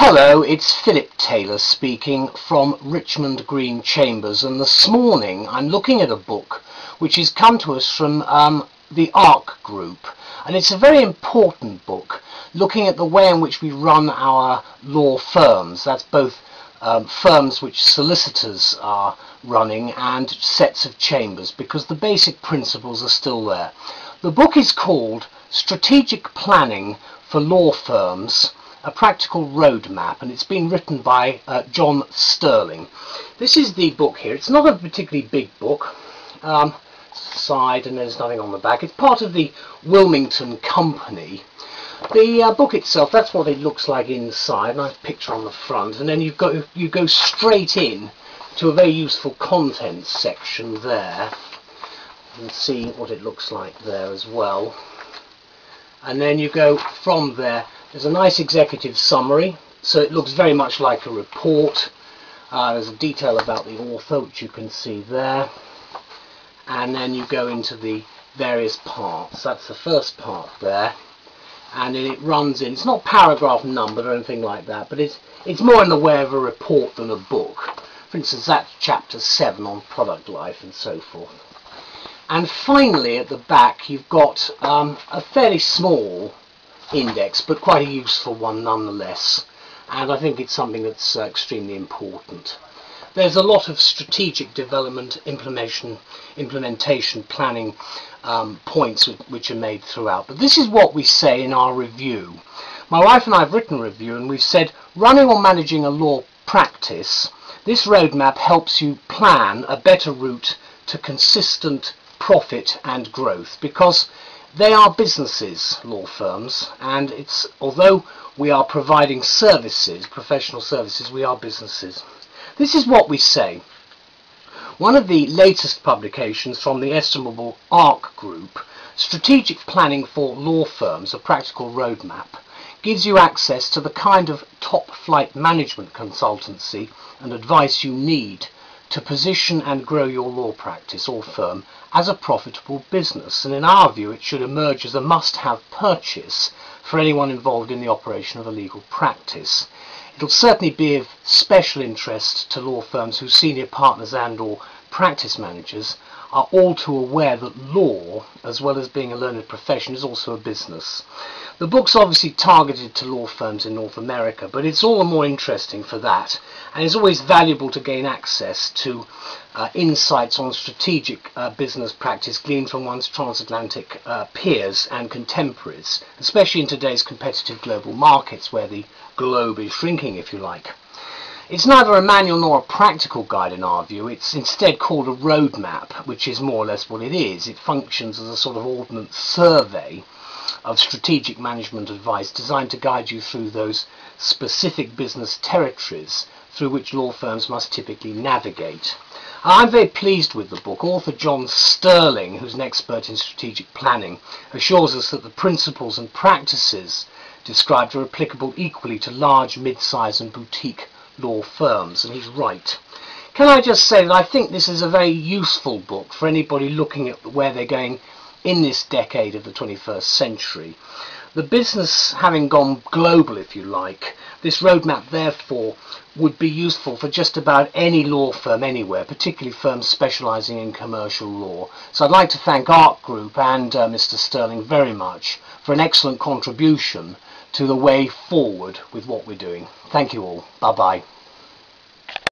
Hello, it's Philip Taylor speaking from Richmond Green Chambers, and this morning I'm looking at a book which has come to us from the Ark Group, and it's a very important book looking at the way in which we run our law firms. That's both firms which solicitors are running and sets of chambers, because the basic principles are still there. The book is called Strategic Planning for Law Firms, a Practical Roadmap, and it's been written by John Sterling. This is the book here. It's not a particularly big book, side, and there's nothing on the back. It's part of the Wilmington Company. The book itself, that's what it looks like inside. Nice picture on the front, and then you go straight in to a very useful contents section there. You can see what it looks like there as well. And then you go from there. There's a nice executive summary, so it looks very much like a report. There's a detail about the author, which you can see there. And then you go into the various parts. That's the first part there. And then it runs in. It's not paragraph numbered or anything like that, but it's more in the way of a report than a book. For instance, that's chapter 7 on product life and so forth. And finally, at the back, you've got a fairly small index, but quite a useful one nonetheless, and I think it's something that's extremely important. There's a lot of strategic development, implementation, planning points which are made throughout, but this is what we say in our review. My wife and I have written a review, and we've said, running or managing a law practice, this roadmap helps you plan a better route to consistent profit and growth, because they are businesses, law firms, and although we are providing services, professional services, we are businesses. This is what we say. One of the latest publications from the estimable Ark Group, Strategic Planning for Law Firms, a Practical Roadmap, gives you access to the kind of top-flight management consultancy and advice you need to position and grow your law practice or firm as a profitable business, and in our view it should emerge as a must-have purchase for anyone involved in the operation of a legal practice. It'll certainly be of special interest to law firms whose senior partners and or practice managers are all too aware that law, as well as being a learned profession, is also a business. The book's obviously targeted to law firms in North America, but it's all the more interesting for that, and it's always valuable to gain access to insights on strategic business practice gleaned from one's transatlantic peers and contemporaries, especially in today's competitive global markets where the globe is shrinking, if you like. It's neither a manual nor a practical guide in our view. It's instead called a roadmap, which is more or less what it is. It functions as a sort of ordnance survey of strategic management advice designed to guide you through those specific business territories through which law firms must typically navigate. I'm very pleased with the book. Author John Sterling, who's an expert in strategic planning, assures us that the principles and practices described are applicable equally to large, mid-size and boutique law firms, and he's right. Can I just say that I think this is a very useful book for anybody looking at where they're going in this decade of the 21st century. The business having gone global, if you like, this roadmap therefore would be useful for just about any law firm anywhere, particularly firms specialising in commercial law. So I'd like to thank Ark Group and Mr. Sterling very much for an excellent contribution to the way forward with what we're doing. Thank you all. Bye-bye.